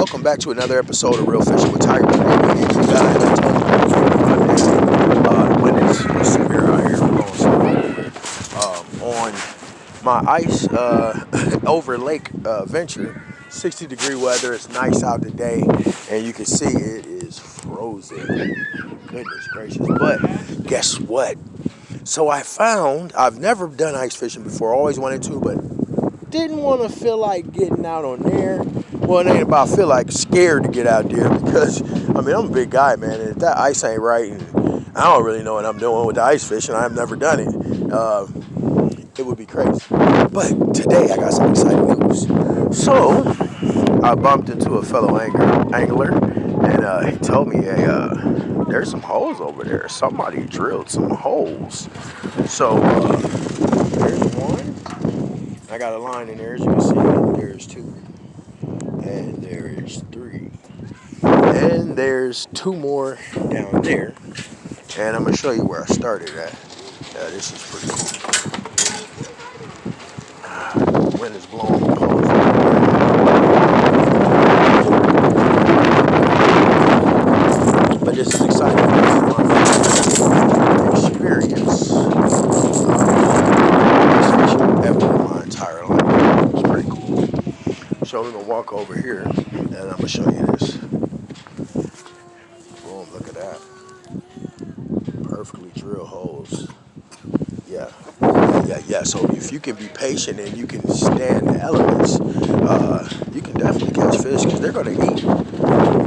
welcome back to another episode of Real Fishing with Tiger. If you guys are the wind is severe out here. On my ice over Lake Venture, 60-degree weather. It's nice out today, and you can see it is frozen. Goodness gracious! But guess what? So I've never done ice fishing before. Always wanted to, but didn't want to feel like getting out on there. Well, it ain't about feel like scared to get out there because, I mean, I'm a big guy, man, and if that ice ain't right, and I don't really know what I'm doing with the ice fishing, I've never done it, it would be crazy. But today I got some exciting news. So I bumped into a fellow angler, and he told me, hey, there's some holes over there. Somebody drilled some holes. So there's one. I got a line in there, as you can see. There's two. And there's three. And there's two more down there. And I'm going to show you where I started at. This is pretty cool. The wind is blowing the poles. But this is exciting. Experience this fishing ever in my entire life. It's pretty cool. So we're going to walk over here and I'm going to show you this. Boom, look at that. Perfectly drilled holes. Yeah. So if you can be patient and you can stand the elements, you can definitely catch fish because they're going to eat.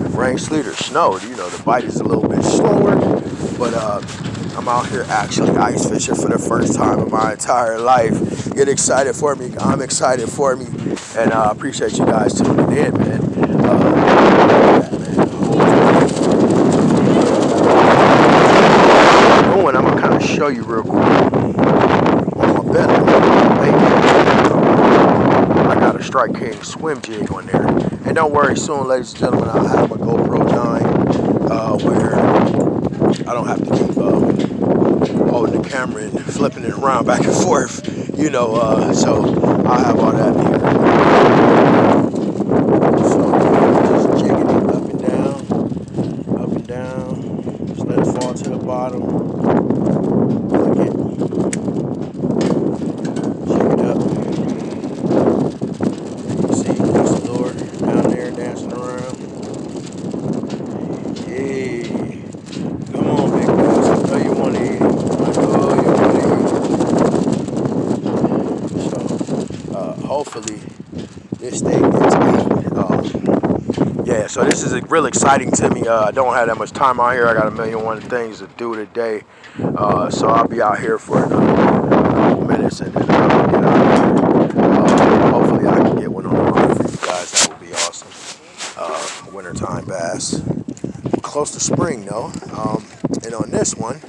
If rain, sleet, or snow, the bite is a little bit slower. But I'm out here actually ice fishing for the first time in my entire life. Get excited for me. I'm excited for me. And I appreciate you guys tuning in, man. I'm going to kind of show you real quick. On my belly, I got a Strike King swim jig on there. And don't worry, soon, ladies and gentlemen, I'll have my GoPro 9 where I don't have to keep holding the camera and flipping it around back and forth, so I'll have all that here. So just jigging it up and down, just let it fall to the bottom. Jig it up. You see this lure down there dancing around. Hey, come on, big boys. I know you want to eat it. Hopefully this thing gets eaten. So this is real exciting to me. I don't have that much time out here. I got a million and one things to do today. So I'll be out here for another couple minutes and then I'll get out here. Hopefully I can get one on the run for you guys. That would be awesome. Wintertime bass. Close to spring though. And on this one,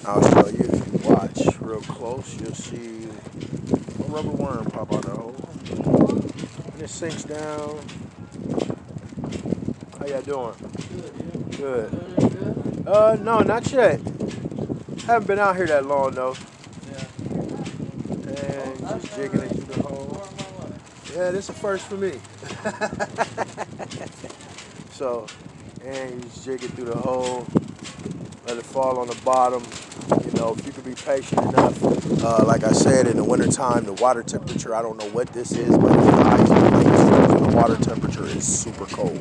I'll show you. If you watch real close, you'll see a rubber worm pop out of the hole. And it sinks down. How y'all doing? Good. No, not yet. Haven't been out here that long though. And just jigging it through the hole. Yeah, this is a first for me. So, and you just jig it through the hole. Let it fall on the bottom. If you could be patient enough. Like I said, in the wintertime, the water temperature, I don't know what this is, but the water temperature is super cold.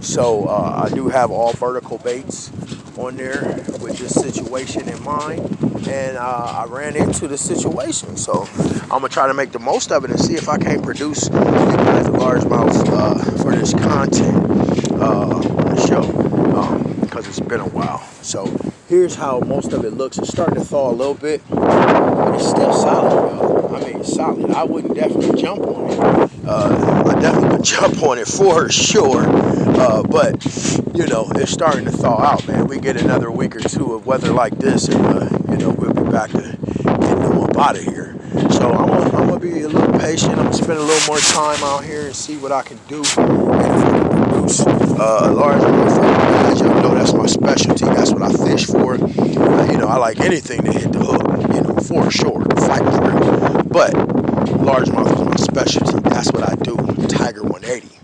So I do have all vertical baits on there with this situation in mind. And I ran into the situation. So I'm going to try to make the most of it and see if I can't produce you guys a largemouth for this content on the show. Because it's been a while. So here's how most of it looks. It's starting to thaw a little bit, but it's still solid, y'all. I mean, solid. I wouldn't definitely jump on it. I definitely would jump on it for sure. But it's starting to thaw out, man. We get another week or two of weather like this, and we'll be back to getting them up out of here. So I'm gonna be a little patient. I'm gonna spend a little more time out here and see what I can do. And if I can produce a large amount of guys, y'all know that's my specialty. That's what I fish for. I like anything to hit the hook, for sure. Fight through. But largemouth is my specialty. That's what I do. Tiger 180.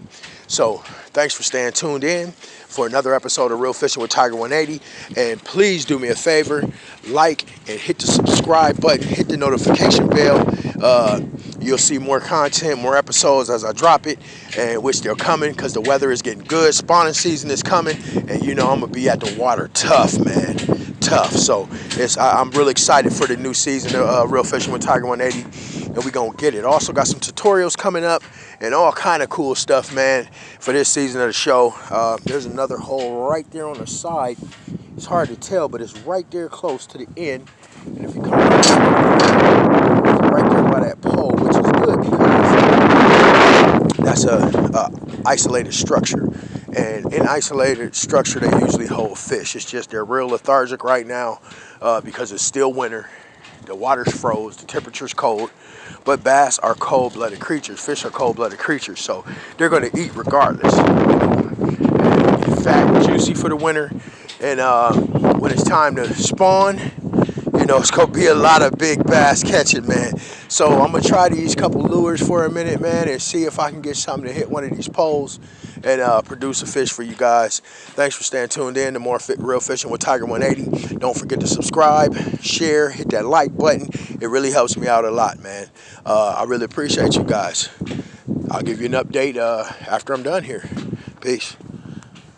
So thanks for staying tuned in for another episode of Real Fishing with Tiger 180. And please do me a favor, like and hit the subscribe button, hit the notification bell. You'll see more content, more episodes as I drop it, and which they're coming because the weather is getting good. Spawning season is coming, and you know I'm gonna be at the water tough, man, tough. So I'm really excited for the new season of Real Fishing with Tiger 180, and we gonna get it. Also got some tutorials coming up and all kind of cool stuff, man, for this season of the show. There's another hole right there on the side. It's hard to tell, but it's right there close to the end. And if you come right there by that pole, which is good because that's a isolated structure. And in isolated structure, they usually hold fish. It's just they're real lethargic right now because it's still winter. The water's froze, the temperature's cold. But bass are cold-blooded creatures. Fish are cold-blooded creatures, so they're going to eat regardless. Fat, juicy for the winter. And when it's time to spawn, you know, it's going to be a lot of big bass catching, man. So I'm going to try these couple lures for a minute, man, and see if I can get something to hit one of these poles and produce a fish for you guys. Thanks for staying tuned in to more Real Fishing with Tiger 180. Don't forget to subscribe, share, hit that like button. It really helps me out a lot, man. I really appreciate you guys. I'll give you an update after I'm done here. Peace.